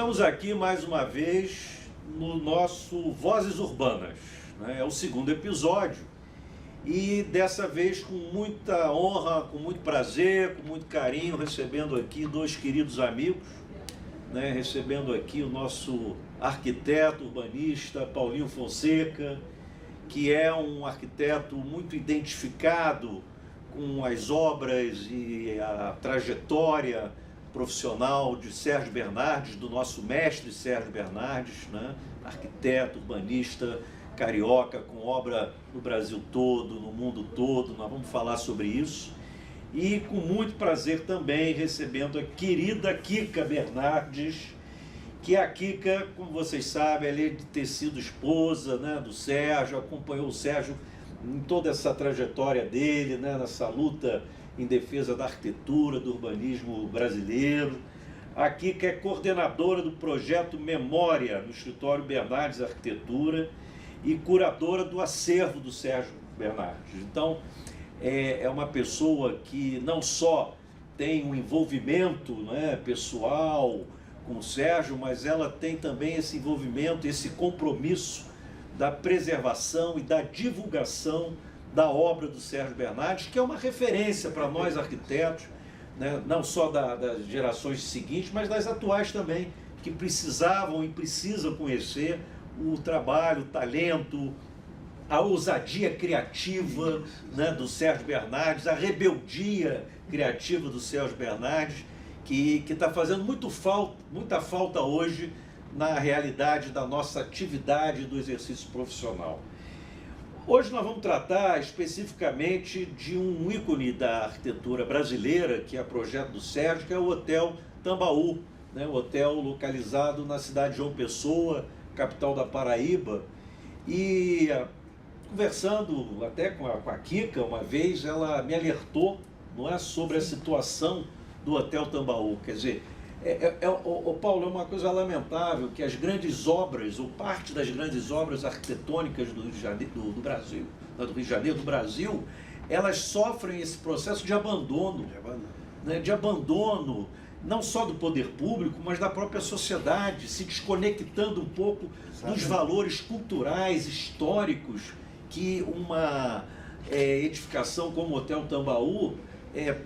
Estamos aqui mais uma vez no nosso Vozes Urbanas, né? É o segundo episódio e dessa vez com muita honra, com muito prazer, com muito carinho, recebendo aqui dois queridos amigos, né? Recebendo aqui o nosso arquiteto urbanista Paulinho Fonseca, que é um arquiteto muito identificado com as obras e a trajetória profissional de Sérgio Bernardes, do nosso mestre Sérgio Bernardes, né? Arquiteto, urbanista, carioca, com obra no Brasil todo, no mundo todo. Nós vamos falar sobre isso. E com muito prazer também recebendo a querida Kika Bernardes, que a Kika, como vocês sabem, além de ter sido esposa, né, do Sérgio, acompanhou o Sérgio em toda essa trajetória dele, né, nessa luta em defesa da arquitetura, do urbanismo brasileiro. A Kika é coordenadora do projeto Memória no escritório Bernardes Arquitetura e curadora do acervo do Sérgio Bernardes. Então, é uma pessoa que não só tem um envolvimento, né, pessoal com o Sérgio, mas ela tem também esse envolvimento, esse compromisso da preservação e da divulgação da obra do Sérgio Bernardes, que é uma referência para nós arquitetos, né, não só das gerações seguintes, mas das atuais também, que precisavam e precisam conhecer o trabalho, o talento, a ousadia criativa, né, do Sérgio Bernardes, a rebeldia criativa do Sérgio Bernardes, que está fazendo muita falta hoje na realidade da nossa atividade do exercício profissional. Hoje nós vamos tratar especificamente de um ícone da arquitetura brasileira, que é projeto do Sérgio, que é o Hotel Tambaú, né? O hotel localizado na cidade de João Pessoa, capital da Paraíba. E conversando até com a Kika uma vez, ela me alertou, não é, sobre a situação do Hotel Tambaú. Quer dizer, Paulo, é uma coisa lamentável que as grandes obras, ou parte das grandes obras arquitetônicas do Rio de Janeiro, do Brasil, do Rio de Janeiro, do Brasil, elas sofrem esse processo de abandono, né, de abandono, não só do poder público, mas da própria sociedade, se desconectando um pouco dos valores culturais, históricos, que uma edificação como o Hotel Tambaú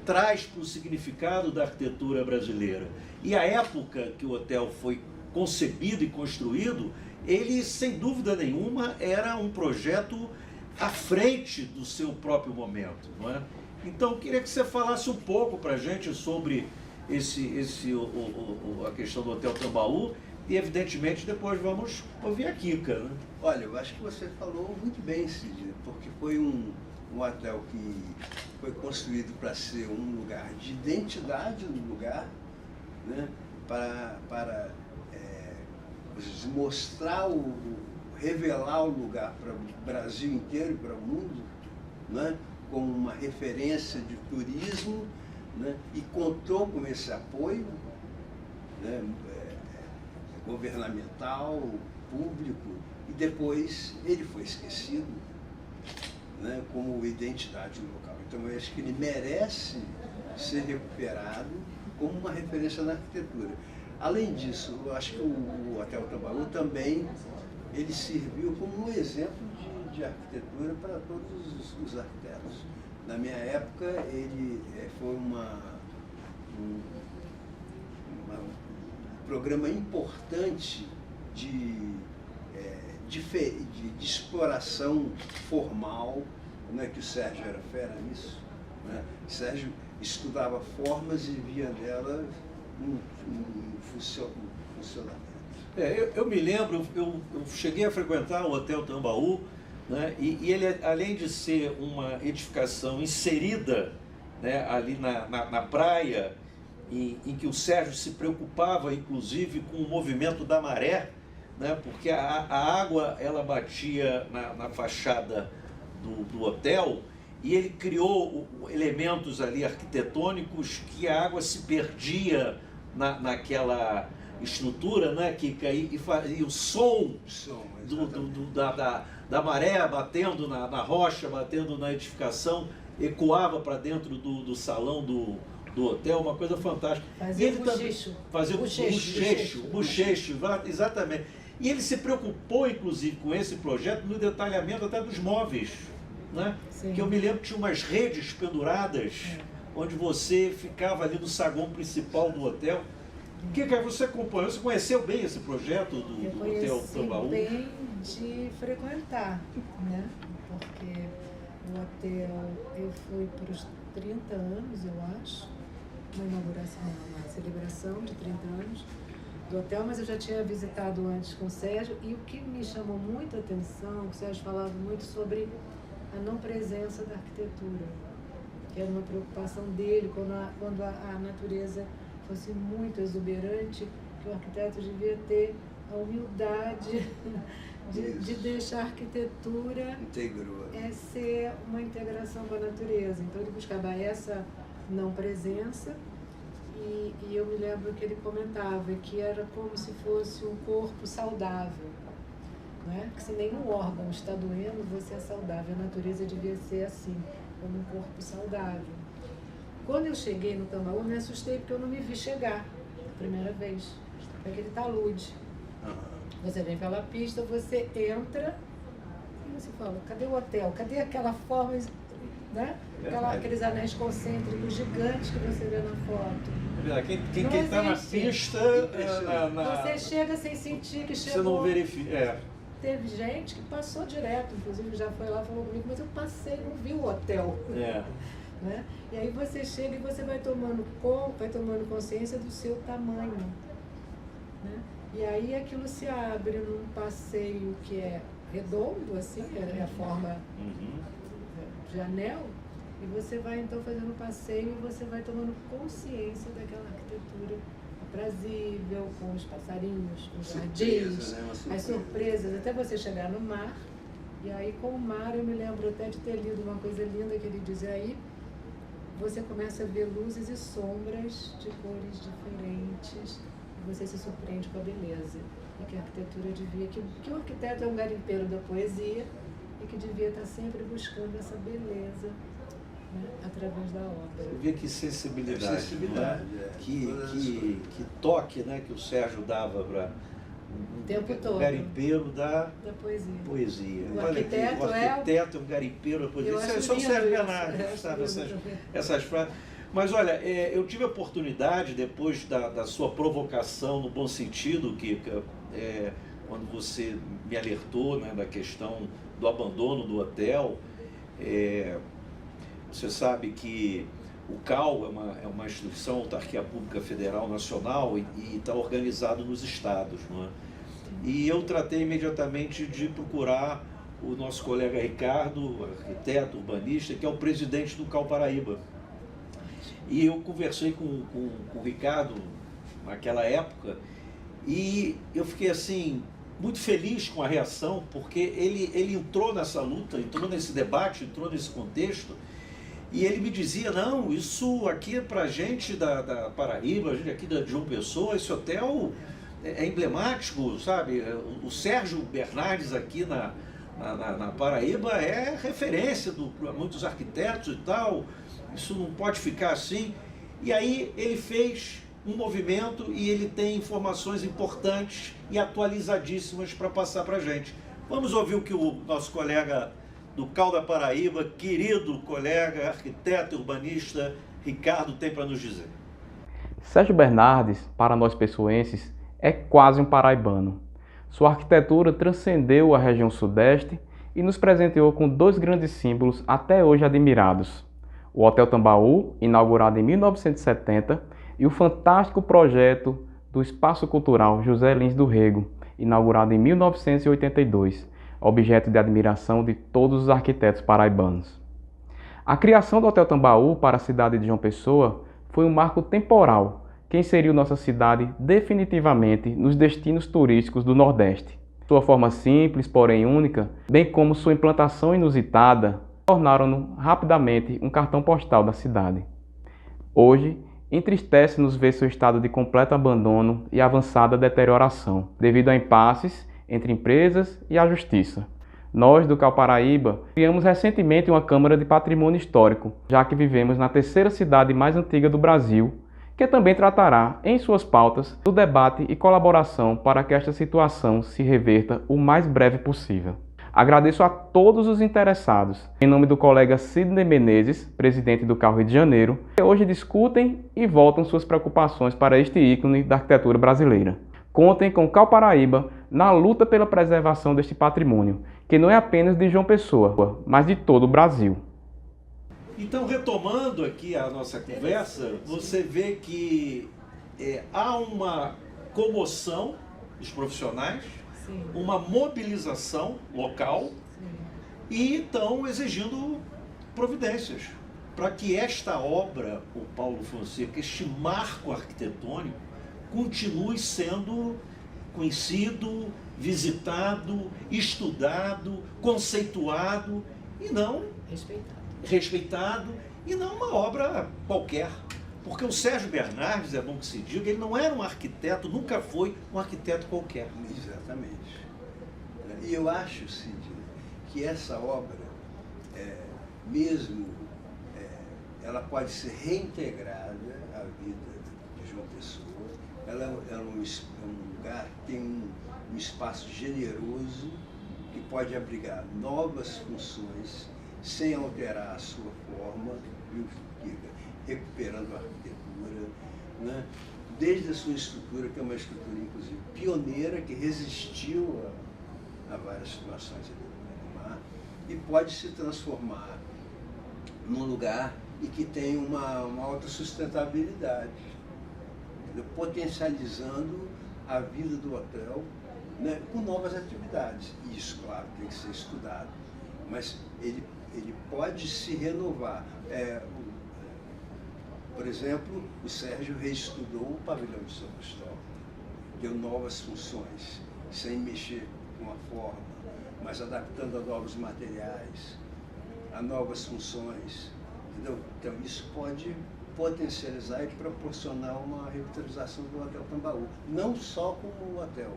traz para o significado da arquitetura brasileira. E a época que o hotel foi concebido e construído, ele, sem dúvida nenhuma, era um projeto à frente do seu próprio momento, não é? Então, eu queria que você falasse um pouco para a gente sobre a questão do Hotel Tambaú e, evidentemente, depois vamos ouvir a Kika, né? Olha, eu acho que você falou muito bem, Cid, porque foi um hotel que foi construído para ser um lugar de identidade do lugar, né, para mostrar, revelar o lugar para o Brasil inteiro e para o mundo, né, como uma referência de turismo, né, e contou com esse apoio, né, governamental, público, e depois ele foi esquecido, né, como identidade local. Então eu acho que ele merece ser recuperado como uma referência na arquitetura. Além disso, eu acho que o Hotel Tambaú também ele serviu como um exemplo de arquitetura para todos os arquitetos. Na minha época, ele foi um programa importante de exploração formal, né, que o Sérgio era fera nisso, né? O Sérgio estudava formas e via nela um funcionamento. Eu me lembro, eu cheguei a frequentar o Hotel Tambaú, né, e ele, além de ser uma edificação inserida, né, ali na praia, em que o Sérgio se preocupava, inclusive, com o movimento da maré, né, porque a água ela batia na fachada do hotel, e ele criou elementos ali arquitetônicos que a água se perdia naquela estrutura, né, e o som da maré batendo na rocha, batendo na edificação, ecoava para dentro do salão do do hotel, uma coisa fantástica. Fazia bochecho. Fazia bochecho, exatamente. E ele se preocupou, inclusive, com esse projeto no detalhamento até dos móveis, né? Que eu me lembro que tinha umas redes penduradas, onde você ficava ali no saguão principal do hotel. O que você acompanhou? Você conheceu bem esse projeto do Hotel Tambaú? Bem de frequentar, né? Porque o hotel, eu fui para os 30 anos, eu acho, uma inauguração, uma celebração de 30 anos do hotel, mas eu já tinha visitado antes com o Sérgio, e o que me chamou muita atenção, o Sérgio falava muito sobre a não presença da arquitetura, que era uma preocupação dele quando a natureza fosse muito exuberante, que o arquiteto devia ter a humildade de deixar a arquitetura ser uma integração com a natureza. Então ele buscava essa não presença, e eu me lembro que ele comentava que era como se fosse um corpo saudável, né? Que se nenhum órgão está doendo, você é saudável. A natureza devia ser assim, como um corpo saudável. Quando eu cheguei no Tambaú, eu me assustei porque eu não me vi chegar a primeira vez. Aquele talude. Você vem pela pista, você entra e você fala, cadê o hotel? Cadê aquela forma, né? Aqueles anéis concêntricos gigantes que você vê na foto. Quem está na pista... Você chega sem sentir que chegou. Você não verifica. Teve gente que passou direto, inclusive já foi lá e falou comigo, mas eu passei, não vi o hotel. Né? E aí você chega e você vai tomando consciência do seu tamanho. Né? E aí aquilo se abre num passeio que é redondo, assim, é a forma de anel, e você vai então fazendo o passeio e você vai tomando consciência daquela arquitetura aprazível, com os passarinhos, com os jardins, as surpresas, até você chegar no mar. E aí com o mar eu me lembro até de ter lido uma coisa linda que ele dizia aí, você começa a ver luzes e sombras de cores diferentes e você se surpreende com a beleza. E que a arquitetura devia, que o arquiteto é um garimpeiro da poesia e que devia estar sempre buscando essa beleza, né, através da obra. Você vê que sensibilidade, né? Que toque, né, que o Sérgio dava para o tempo todo. Garimpeiro da poesia. O arquiteto é um garimpeiro da poesia. Isso é só o Sérgio Bernardes, sabe? Essas frases. Mas olha, eu tive a oportunidade, depois da sua provocação, no bom sentido, quando você me alertou, né, da questão do abandono do hotel, você sabe que o CAU é uma instituição, Autarquia Pública Federal Nacional, e está organizado nos estados, não é? E eu tratei imediatamente de procurar o nosso colega Ricardo, arquiteto, urbanista, que é o presidente do CAU Paraíba. E eu conversei com o Ricardo naquela época, e eu fiquei assim, muito feliz com a reação, porque ele entrou nessa luta, entrou nesse debate, entrou nesse contexto, e ele me dizia, não, isso aqui é para gente da Paraíba, a gente aqui de João Pessoa, esse hotel é emblemático, sabe? O Sérgio Bernardes aqui na Paraíba é referência para muitos arquitetos e tal, isso não pode ficar assim. E aí ele fez um movimento e ele tem informações importantes e atualizadíssimas para passar para a gente. Vamos ouvir o que o nosso colega do CAU da Paraíba, querido colega, arquiteto urbanista, Ricardo, tem para nos dizer. Sérgio Bernardes, para nós pessoenses, é quase um paraibano. Sua arquitetura transcendeu a região sudeste e nos presenteou com dois grandes símbolos até hoje admirados. O Hotel Tambaú, inaugurado em 1970, e o fantástico projeto do Espaço Cultural José Lins do Rego, inaugurado em 1982, objeto de admiração de todos os arquitetos paraibanos. A criação do Hotel Tambaú para a cidade de João Pessoa foi um marco temporal que inseriu nossa cidade definitivamente nos destinos turísticos do Nordeste. Sua forma simples, porém única, bem como sua implantação inusitada, tornaram-no rapidamente um cartão postal da cidade. Hoje, entristece-nos ver seu estado de completo abandono e avançada deterioração, devido a impasses entre empresas e a justiça. Nós, do Cal Paraíba, criamos recentemente uma Câmara de Patrimônio Histórico, já que vivemos na terceira cidade mais antiga do Brasil, que também tratará, em suas pautas, do debate e colaboração para que esta situação se reverta o mais breve possível. Agradeço a todos os interessados, em nome do colega Sidney Menezes, presidente do Cal Rio de Janeiro, que hoje discutem e voltam suas preocupações para este ícone da arquitetura brasileira. Contem com o Cal Paraíba na luta pela preservação deste patrimônio, que não é apenas de João Pessoa, mas de todo o Brasil. Então, retomando aqui a nossa conversa, você vê que há uma comoção dos profissionais, Sim. uma mobilização local, Sim. e estão exigindo providências para que esta obra, o Paulo Fonseca, este marco arquitetônico, continue sendo conhecido, visitado, estudado, conceituado e não respeitado, e não uma obra qualquer. Porque o Sérgio Bernardes, é bom que se diga, ele não era um arquiteto, nunca foi um arquiteto qualquer. Exatamente. E eu acho, Cid, que essa obra, ela pode ser reintegrada à vida de João Pessoa. Ela é um lugar que tem um espaço generoso que pode abrigar novas funções sem alterar a sua forma, recuperando a arquitetura, né? Desde a sua estrutura, que é uma estrutura, inclusive, pioneira, que resistiu a várias situações ali no mar, e pode se transformar num lugar e que tem uma autossustentabilidade, potencializando a vida do hotel, né, com novas atividades. Isso, claro, tem que ser estudado, mas ele pode se renovar. Por exemplo, o Sérgio reestudou o pavilhão de São Cristóvão, deu novas funções, sem mexer com a forma, mas adaptando a novos materiais, a novas funções, entendeu? Então isso pode potencializar e proporcionar uma revitalização do Hotel Tambaú, não só como hotel,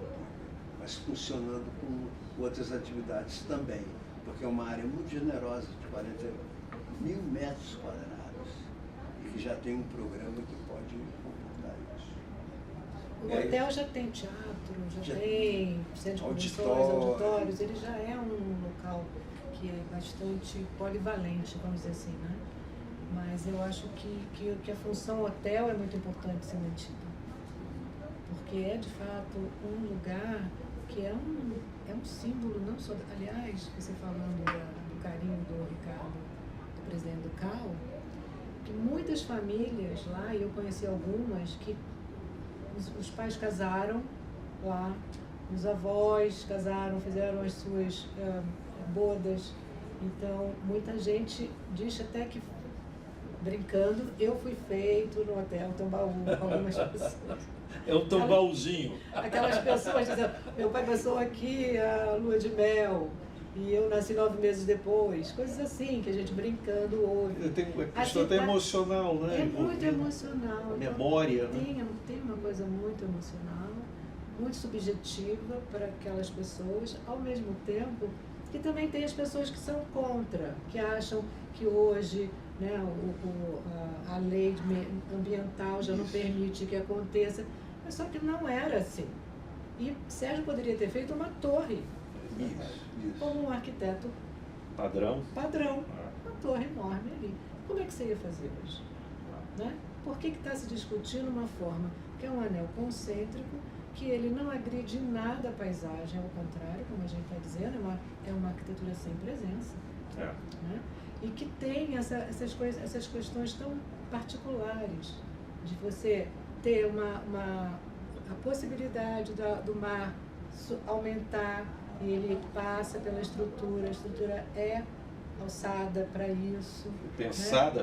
mas funcionando com outras atividades também, porque é uma área muito generosa, de 40.000 metros quadrados, e que já tem um programa que pode comportar isso. O hotel já tem teatro, já tem centro de convenções, auditórios, ele já é um local que é bastante polivalente, vamos dizer assim, né? Mas eu acho que a função hotel é muito importante ser mantida, porque é de fato um lugar que é um símbolo, não só, aliás, você falando do carinho do Ricardo, do presidente do Cal, que muitas famílias lá, e eu conheci algumas, que os pais casaram lá, os avós casaram, fizeram as suas bodas, então muita gente diz até que, brincando, eu fui feito no Hotel Tambaú com algumas pessoas. É um tambaúzinho. Aquelas pessoas dizendo, meu pai passou aqui a lua de mel e eu nasci 9 meses depois. Coisas assim, que a gente brincando ouve. Isso até emocional, né? É muito emocional. A memória, né? Tem uma coisa muito emocional, muito subjetiva para aquelas pessoas, ao mesmo tempo que também tem as pessoas que são contra, que acham que hoje, né, a lei ambiental já não permite que aconteça, mas só que não era assim. E Sérgio poderia ter feito uma torre, Isso. como um arquiteto Padrão. Uma torre enorme ali. Como é que você ia fazer hoje? Né? Por que está se discutindo uma forma que é um anel concêntrico, que ele não agride em nada a paisagem, ao contrário, como a gente está dizendo, é uma arquitetura sem presença. Né? E que tem essas questões tão particulares, de você ter a possibilidade do mar aumentar, e ele passa pela estrutura, a estrutura é alçada para isso, Pensada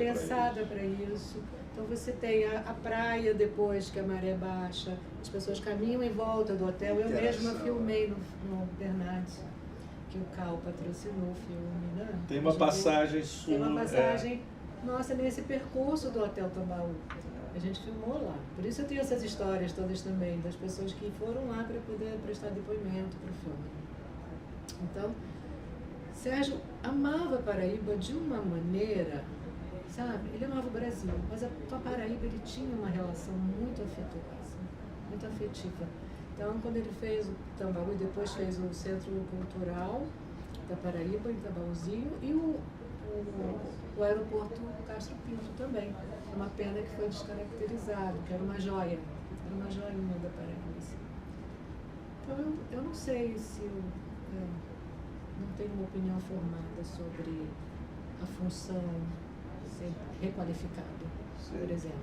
para isso. Então você tem a praia depois que a maré baixa, as pessoas caminham em volta do hotel. Eu mesma filmei no Bernardes, que o Cal patrocinou o filme, né? Tem uma passagem sua. Tem uma passagem nossa nesse percurso do Hotel Tambaú. A gente filmou lá. Por isso eu tenho essas histórias todas também, das pessoas que foram lá para poder prestar depoimento para o filme. Então, Sérgio amava a Paraíba de uma maneira, sabe? Ele amava o Brasil, mas com a Paraíba ele tinha uma relação muito afetuosa, muito afetiva. Então, quando ele fez o Tambaú e depois fez o Centro Cultural da Paraíba, em Tambaúzinho, e o aeroporto Castro Pinto também. É uma pena que foi descaracterizado, que era uma joia, era uma joinha da Paraíba. Assim. Então, eu não sei se não tenho uma opinião formada sobre a função ser requalificado, por exemplo.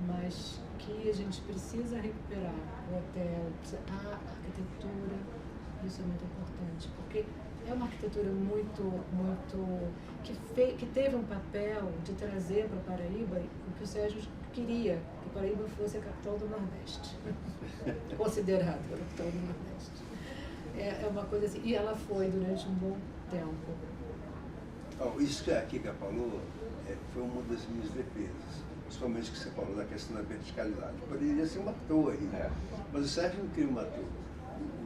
Mas que a gente precisa recuperar o hotel, a arquitetura, isso é muito importante, porque é uma arquitetura que teve um papel de trazer para Paraíba o que o Sérgio queria, que Paraíba fosse a capital do Nordeste, considerada a capital do Nordeste. É uma coisa assim, e ela foi durante um bom tempo. Isso que a Kika falou foi uma das minhas defesas, principalmente que você falou da questão da verticalidade. Poderia ser uma torre, mas o Sérgio não queria uma torre.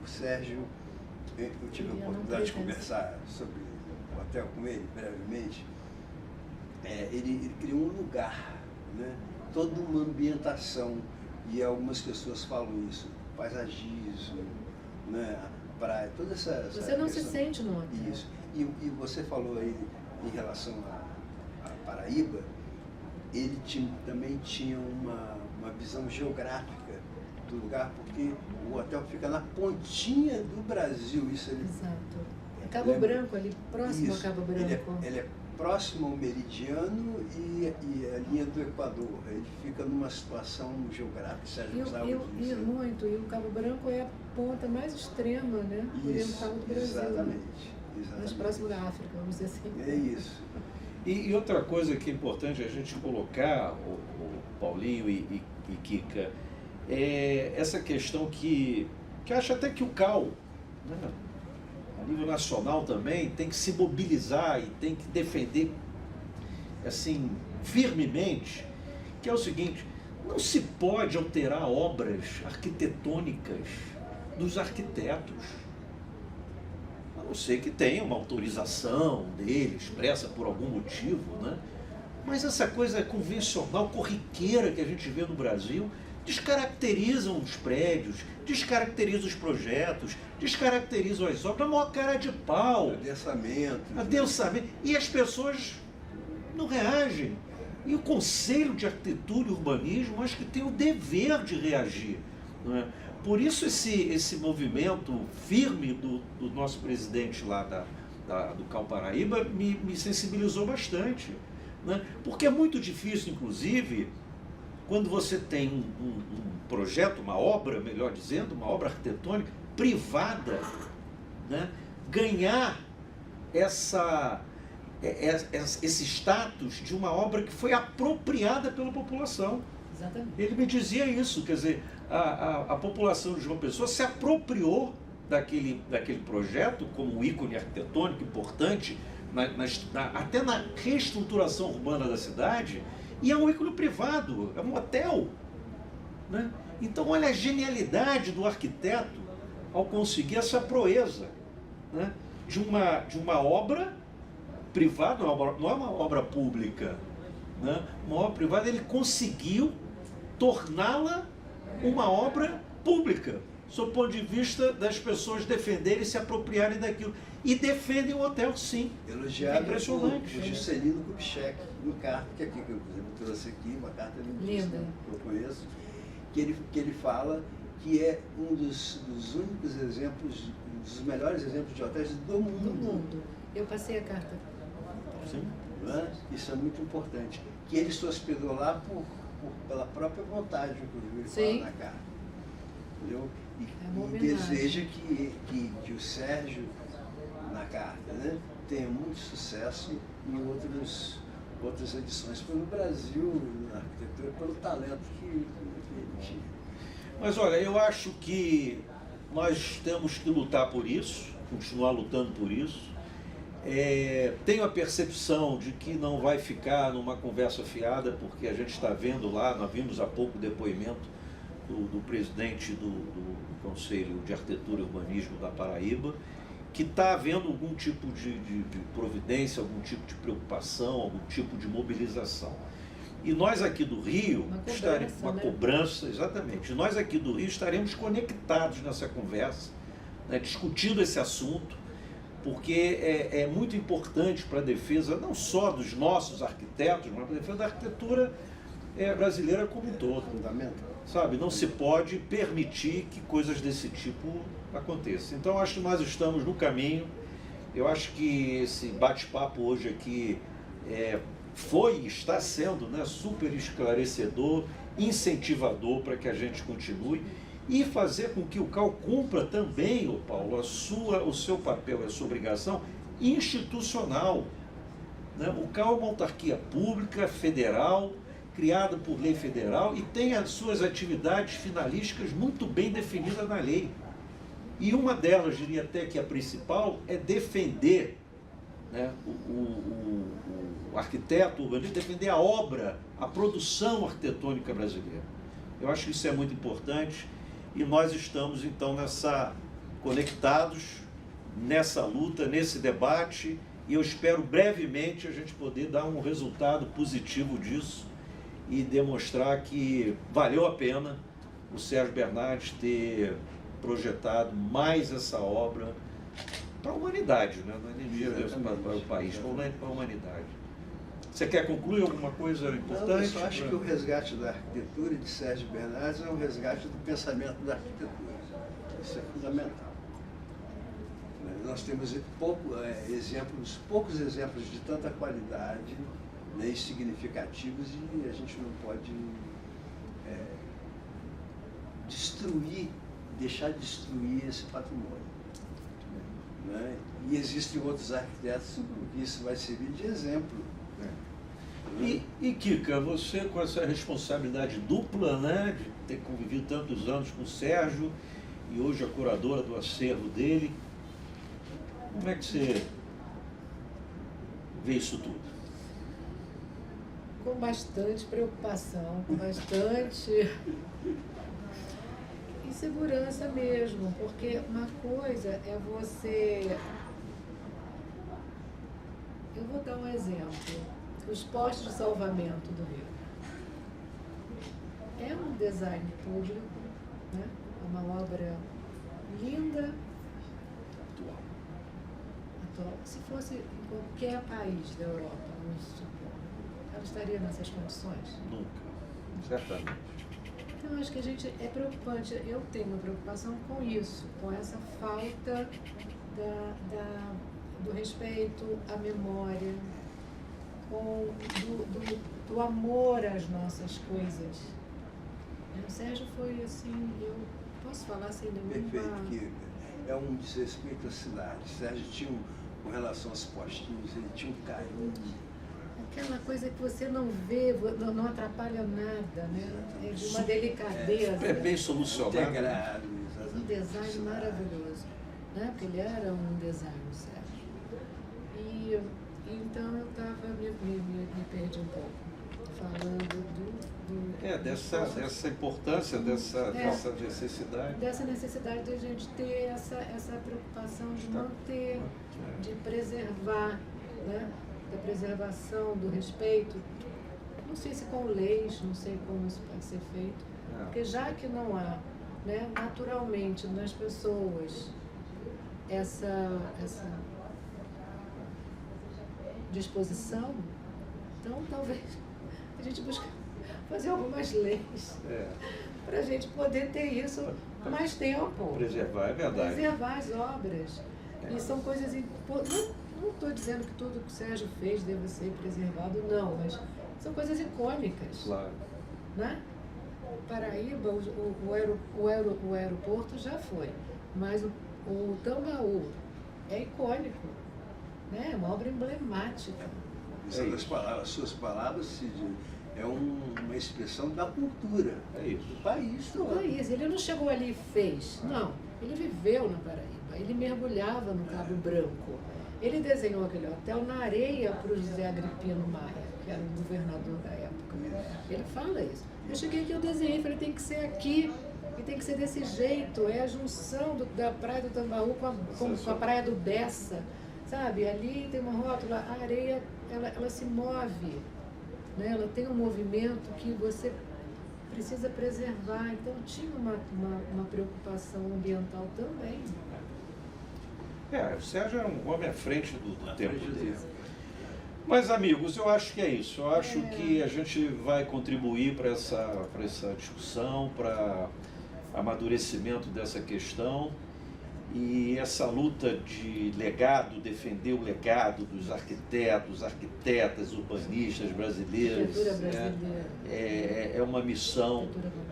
O Sérgio, eu tive a oportunidade de conversar sobre o hotel com ele brevemente, ele criou um lugar, né? Toda uma ambientação, e algumas pessoas falam isso, paisagismo, né? Praia, toda essa Você não questão. Se sente no hotel. Isso. E você falou aí em relação à Paraíba, ele também tinha uma visão geográfica do lugar, porque o hotel fica na pontinha do Brasil. Isso ele, Exato. Cabo Branco, ali próximo isso, a Cabo Branco. Ele é próximo ao meridiano e a linha do Equador. Ele fica numa situação geográfica, Sérgio usava disso. E o Cabo Branco é a ponta mais extrema, né, oriental do Brasil. Exatamente. Mais próximo da África, vamos dizer assim. É isso. E outra coisa que é importante a gente colocar, o Paulinho e Kika, é essa questão que acho até que o CAL, né, a nível nacional também, tem que se mobilizar e tem que defender assim, firmemente, que é o seguinte: não se pode alterar obras arquitetônicas dos arquitetos, a não ser que tenha uma autorização dele, expressa por algum motivo, né? Mas essa coisa convencional, corriqueira que a gente vê no Brasil, descaracterizam os prédios, descaracterizam os projetos, descaracterizam as obras, a maior cara de pau. Adensamento. E as pessoas não reagem. E o Conselho de Arquitetura e Urbanismo acho que tem o dever de reagir, não é? Por isso esse movimento firme do nosso presidente lá do CAL Paraíba me sensibilizou bastante, né? Porque é muito difícil, inclusive, quando você tem um projeto, uma obra, melhor dizendo, uma obra arquitetônica privada, né, ganhar esse status de uma obra que foi apropriada pela população. Exatamente. Ele me dizia isso, quer dizer, a população de João Pessoa se apropriou daquele projeto como um ícone arquitetônico importante, até na reestruturação urbana da cidade, e é um ícone privado, é um hotel, né? Então olha a genialidade do arquiteto ao conseguir essa proeza, né, de uma obra privada, não é uma obra pública, né? Uma obra privada, ele conseguiu torná-la uma obra pública, sob o ponto de vista das pessoas defenderem e se apropriarem daquilo. E defendem o hotel, sim. Elogiado impressionante. por Juscelino Kubitschek, no carta, que aqui, que eu trouxe aqui, uma carta lindíssima que eu conheço, que ele fala que é um dos únicos exemplos, um dos melhores exemplos de hotéis do mundo. Do mundo. Eu passei a carta. Sim. Isso é muito importante. Que ele se hospedou lá pela própria vontade, inclusive, ele fala na carta. Entendeu? E deseja que o Sérgio, na carta, né, tenha muito sucesso em outras edições pelo Brasil, na arquitetura, pelo talento que ele tinha. Mas olha, eu acho que nós temos que lutar por isso, continuar lutando por isso. Tenho a percepção de que não vai ficar numa conversa fiada, porque a gente está vendo lá, nós vimos há pouco o depoimento do presidente do Conselho de Arquitetura e Urbanismo da Paraíba, que está havendo algum tipo de providência, algum tipo de preocupação, algum tipo de mobilização. E nós aqui do Rio, uma cobrança, exatamente, nós aqui do Rio estaremos conectados nessa conversa, né, discutindo esse assunto, porque é muito importante para a defesa não só dos nossos arquitetos, mas para a defesa da arquitetura brasileira como um todo. Fundamental. Sabe, não se pode permitir que coisas desse tipo aconteçam. Então, acho que nós estamos no caminho. Eu acho que esse bate-papo hoje aqui foi e está sendo, né, super esclarecedor, incentivador para que a gente continue e fazer com que o CAL cumpra também, Paulo, o seu papel, a sua obrigação institucional. Né? O CAL é uma autarquia pública, federal, criada por lei federal e tem as suas atividades finalísticas muito bem definidas na lei. E uma delas, diria até que a principal, é defender, né, o arquiteto, o urbanista, defender a obra, a produção arquitetônica brasileira. Eu acho que isso é muito importante e nós estamos, então, conectados nessa luta, nesse debate, e eu espero brevemente a gente poder dar um resultado positivo disso e demonstrar que valeu a pena o Sérgio Bernardes ter projetado mais essa obra para a humanidade, né? Não é nem mesmo para o país, para a humanidade. Você quer concluir alguma coisa importante? Não, eu só acho que o resgate da arquitetura de Sérgio Bernardes é um resgate do pensamento da arquitetura. Isso é fundamental. Nós temos poucos exemplos de tanta qualidade, né, e significativos, e a gente não pode deixar de destruir esse patrimônio. Né? E existem outros arquitetos que isso vai servir de exemplo. E Kika, você com essa responsabilidade dupla, né, de ter convivido tantos anos com o Sérgio e hoje a curadora do acervo dele, como é que você vê isso tudo? Com bastante preocupação, com bastante insegurança mesmo, porque uma coisa é você... Eu vou dar um exemplo. Os postes de salvamento do Rio. É um design público, né? É uma obra linda, atual. Se fosse em qualquer país da Europa, vamos supor, ela estaria nessas condições? Nunca, certamente. Então, acho que é preocupante. Eu tenho uma preocupação com isso, com essa falta do respeito à memória, do amor às nossas coisas. O Sérgio foi assim, eu posso falar sem nenhuma... Perfeito, que é um desrespeito à cidade. O Sérgio tinha, com relação aos postinhos, ele tinha um carinho. Aquela coisa que você não vê, não atrapalha nada, né? É de uma delicadeza. É bem solucionado. Integrado, um design maravilhoso, né? Porque ele era um design, o Sérgio. E então eu me perdi um pouco, falando dessa importância, dessa necessidade. Dessa necessidade de a gente ter essa preocupação de manter, de preservar, né? Da preservação, do respeito. Não sei se com leis, não sei como isso pode ser feito, porque já que não há, né, naturalmente nas pessoas essa disposição, então talvez a gente busque fazer algumas leis para a gente poder ter isso mais tempo. Preservar, é verdade. Preservar as obras. E são coisas importantes. Não estou dizendo que tudo que o Sérgio fez deve ser preservado, não, mas são coisas icônicas. Claro. Né? Paraíba, o aeroporto já foi, mas o Tambaú é icônico, né? É uma obra emblemática. As suas palavras, Cid, é uma expressão da cultura. É isso. Do país todo. Do país. Ele não chegou ali e fez, não. Ele viveu na Paraíba, ele mergulhava no Cabo Branco. Ele desenhou aquele hotel na areia para o José Agripino Maia, que era o governador da época. Ele fala isso. Eu cheguei aqui, eu desenhei, falei, tem que ser aqui. E tem que ser desse jeito, é a junção da Praia do Tambaú com a Praia do Bessa, sabe? Ali tem uma rótula, a areia, ela se move, né? Ela tem um movimento que você precisa preservar. Então tinha uma preocupação ambiental também. O Sérgio era um homem à frente do tempo dele. Mas, amigos, eu acho que é isso. Eu acho que a gente vai contribuir para essa discussão, para amadurecimento dessa questão. E essa luta de legado, defender o legado dos arquitetos, arquitetas, urbanistas brasileiros, é uma missão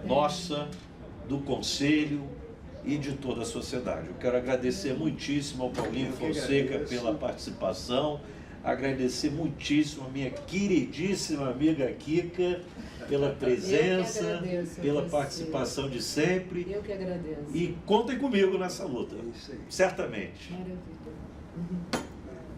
nossa, do Conselho e de toda a sociedade. Eu quero agradecer muitíssimo ao Paulinho Fonseca pela participação, agradecer muitíssimo a minha queridíssima amiga Kika pela presença, pela participação de sempre. Eu que agradeço. E contem comigo nessa luta, É isso aí. certamente. Maravilha.